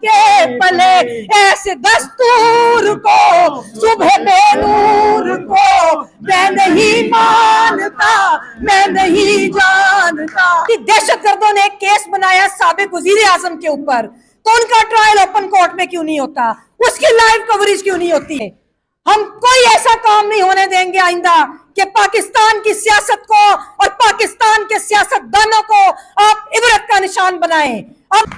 के पले, ऐसे दस्तूर को सुबह बेनूर को मैं नहीं मानता, मैं नहीं जानता। कि दहशतगर्दों ने एक केस बनाया साबिक वजीर आजम के ऊपर, तो उनका ट्रायल ओपन कोर्ट में क्यों नहीं होता, उसकी लाइव कवरेज क्यों नहीं होती है? हम कोई ऐसा काम नहीं होने देंगे आइंदा कि पाकिस्तान की सियासत को और पाकिस्तान के सियासतदानों को आप इबरत का निशान बनाएं। अब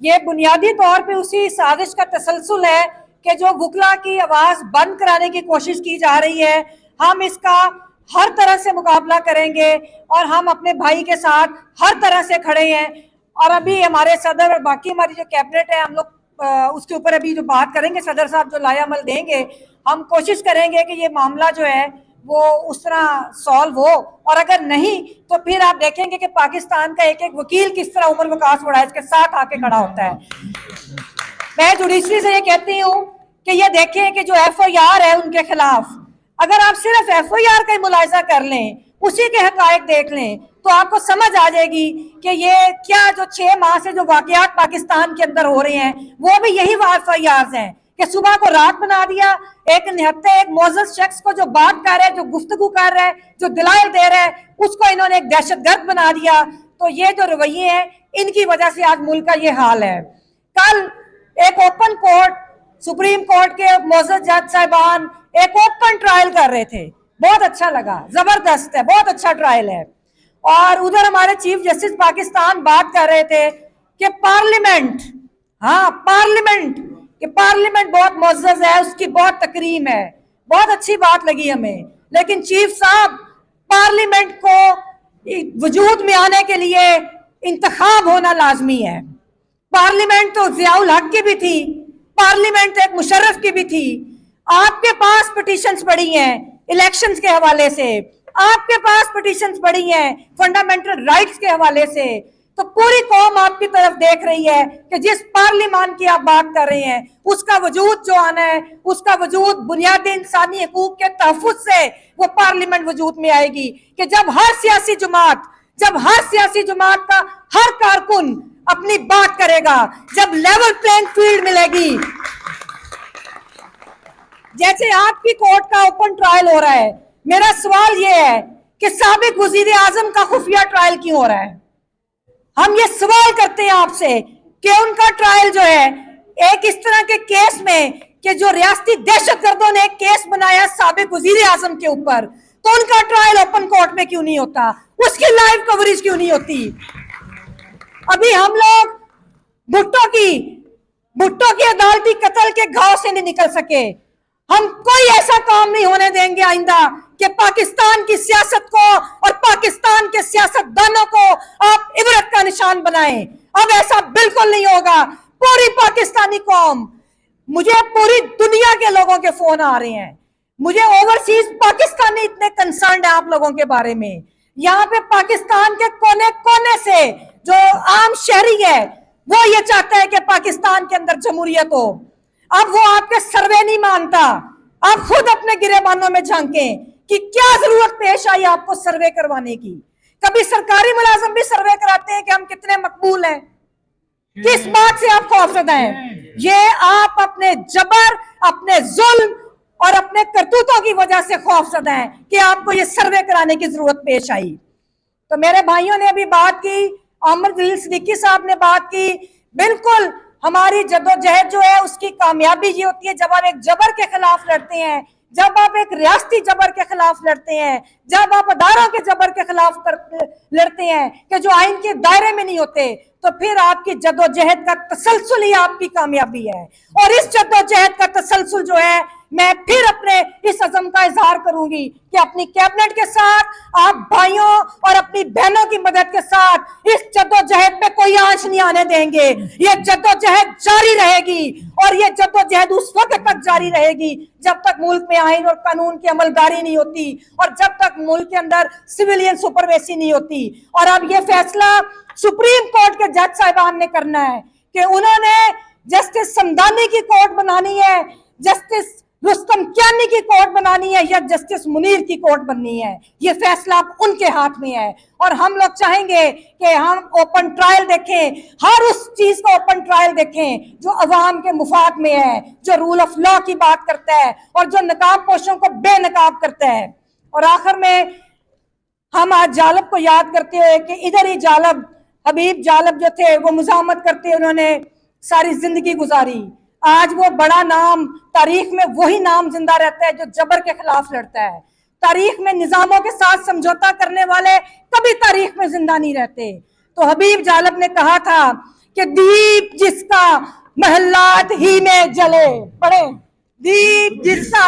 ये बुनियादी तौर पे उसी साजिश का तसलसल है कि जो वकला की आवाज बंद कराने की कोशिश की जा रही है, हम इसका हर तरह से मुकाबला करेंगे और हम अपने भाई के साथ हर तरह से खड़े हैं। और अभी हमारे सदर और बाकी हमारी जो कैबिनेट है, हम लोग उसके ऊपर अभी जो बात करेंगे, सदर साहब जो लायामल देंगे, हम कोशिश करेंगे कि ये मामला जो है वो उस तरह सॉल्व हो। और अगर नहीं तो फिर आप देखेंगे कि पाकिस्तान का एक एक वकील किस तरह उमर वकास वड़ाइज के साथ आके खड़ा होता है। मैं जुडिशरी से ये कहती हूँ कि ये देखें कि जो FIR है उनके खिलाफ, अगर आप सिर्फ FIR का ही मुलायजा कर लें, उसी के हकायक देख लें, तो आपको समझ आ जाएगी कि ये क्या जो 6 माह से जो वाकयात पाकिस्तान के अंदर हो रहे हैं वो भी यही FIRs हैं कि सुबह को रात बना दिया। एक निहत्ते एक मोअज़्ज़ज़ शख्स को जो बात कर रहा है, जो गुफ्तगू कर रहा है, जो दलाइल दे रहा है, उसको इन्होंने एक दहशतगर्द बना दिया। तो ये जो रवैये हैं, इनकी वजह से आज मुल्क का ये हाल है। कल एक ओपन कोर्ट, सुप्रीम कोर्ट के मोअज़्ज़ज़ जज साहिबान एक ओपन ट्रायल कर रहे थे, बहुत अच्छा लगा, जबरदस्त है, बहुत अच्छा ट्रायल है। और उधर हमारे चीफ जस्टिस पाकिस्तान बात कर रहे थे कि पार्लियामेंट, हाँ पार्लियामेंट, कि पार्लियामेंट बहुत मुअज़्ज़ज़ है, उसकी बहुत तकरीम है, बहुत अच्छी बात लगी हमें। लेकिन चीफ साहब, पार्लियामेंट को वजूद में आने के लिए इंतखाब होना लाजमी है। पार्लियामेंट तो ज़ियाउल हक की भी थी, पार्लियामेंट एक मुशर्रफ की भी थी। आपके पास पिटीशंस पड़ी हैं इलेक्शंस के हवाले से, आपके पास पिटीशंस पड़ी हैं फंडामेंटल राइट्स के हवाले से। तो पूरी कौम आपकी तरफ देख रही है कि जिस पार्लियामान की आप बात कर रहे हैं, उसका वजूद जो आना है, उसका वजूद बुनियादी इंसानी हकूक के तहफ़्फ़ुज़ से वो पार्लियामेंट वजूद में आएगी। कि जब हर सियासी जमात का हर कारकुन अपनी बात करेगा, जब लेवल प्लेइंग फील्ड मिलेगी। जैसे आपकी कोर्ट का ओपन ट्रायल हो रहा है, मेरा सवाल यह है कि साबिक वजीर आजम का खुफिया ट्रायल क्यों हो रहा है? हम ये सवाल करते हैं आपसे कि उनका ट्रायल जो है एक इस तरह के केस में कि जो रियासती दहशतगर्दों ने एक केस बनाया साबिक वजीर आजम के ऊपर, तो उनका ट्रायल ओपन कोर्ट में क्यों नहीं होता, उसकी लाइव कवरेज क्यों नहीं होती? अभी हम लोग भुट्टो की अदालती कत्ल के घाव से नहीं निकल सके। हम कोई ऐसा काम नहीं होने देंगे आइंदा कि पाकिस्तान की सियासत को और पाकिस्तान के सियासतदानों को आप इबरत का निशान बनाएं। अब ऐसा बिल्कुल नहीं होगा। पूरी पाकिस्तानी कौम, मुझे पूरी दुनिया के लोगों के फोन आ रहे हैं, मुझे ओवरसीज पाकिस्तानी इतने कंसर्न है आप लोगों के बारे में। यहाँ पे पाकिस्तान के कोने कोने से जो आम शहरी है वो ये चाहता है कि पाकिस्तान के अंदर जमहूरियत हो। अब वो आपके सर्वे नहीं मानता। आप खुद अपने गिरेबानों में झांकें कि क्या जरूरत पेश आई आपको सर्वे करवाने की। कभी सरकारी मुलाजिम भी सर्वे कराते हैं कि हम कितने मकबूल हैं। किस बात से आप खौफजदा हैं? ये आप अपने जबर, अपने जुल्म और अपने करतूतों की वजह से खौफजदा हैं कि आपको ये सर्वे कराने की जरूरत पेश आई। तो मेरे भाइयों ने अभी बात की, अहमद जलील सिद्दीकी साहब ने बात की, बिल्कुल हमारी जद्दोजहद जो है उसकी कामयाबी ये होती है जब आप एक जबर के खिलाफ लड़ते हैं, जब आप एक रियासती जबर के खिलाफ लड़ते हैं, जब आप अदारों के जबर के खिलाफ लड़ते हैं कि जो आइन के दायरे में नहीं होते, तो फिर आपकी जद्दोजहद का तसलसल ही आपकी कामयाबी है। और इस जद्दोजहद का तसलसल जो है, मैं फिर अपने इस अज़म का इजहार करूंगी कि अपनी कैबिनेट के साथ, आप भाइयों और अपनी बहनों की मदद के साथ इस जद्दोजहद पे कोई आंच नहीं आने देंगे। ये जद्दोजहद जारी रहेगी और ये जद्दोजहद उस वक्त तक जारी रहेगी जब तक मुल्क में आइन और कानून की अमलदारी नहीं होती और जब तक मुल्क के अंदर सिविलियन सुपरवेसी नहीं होती। और अब ये फैसला सुप्रीम कोर्ट के जज साहिबान ने करना है कि उन्होंने जस्टिस समदानी की कोर्ट बनानी है, जस्टिस रुस्तम कियानी की कोर्ट बनानी है या जस्टिस मुनीर की कोर्ट बननी है, ये फैसला अब उनके हाथ में है। और हम लोग चाहेंगे कि हम ओपन ट्रायल देखें, हर उस चीज का ओपन ट्रायल देखें जो अवाम के मुफाद में है, जो रूल ऑफ लॉ की बात करता है और जो नकाब पोशों को बेनकाब करता है। और आखिर में हम आज जालब को याद करते हुए कि इधर ही जालब, हबीब जालब जो थे वो मुजामत करते, उन्होंने सारी जिंदगी गुजारी। आज वो बड़ा नाम, तारीख में वही नाम जिंदा रहता है जो जबर के खिलाफ लड़ता है। तारीख में निजामों के साथ समझौता करने वाले कभी तारीख में जिंदा नहीं रहते। तो हबीब जालब ने कहा था कि दीप जिसका महलात ही में जले, पढ़े, दीप जिसका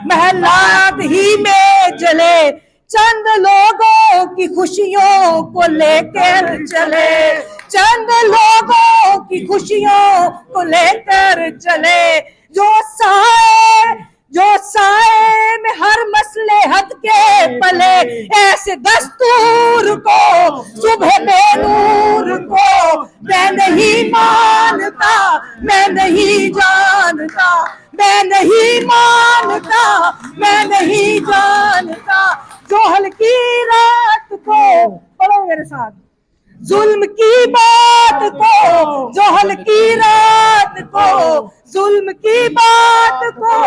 महलात ही में जले, चंद लोगों की खुशियों को लेकर चले, चंद लोगों की खुशियों को लेकर चले, जो साए में हर मसले हद के पले, ऐसे दस्तूर को सुबह बेनूर को मैं नहीं मानता, मैं नहीं जानता, मैं नहीं मानता, मैं नहीं जानता, जो हल्की रात को, पढ़ो मेरे साथ, जुल्म की बात को, जो हल्की रात को, जुल्म की बात को,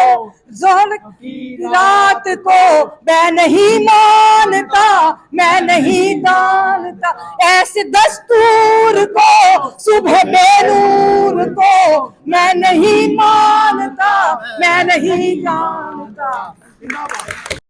जो हल्की रात को मैं नहीं मानता, मैं नहीं जानता, ऐसे दस्तूर को सुबह बेनूर को मैं नहीं मानता, मैं नहीं जानता।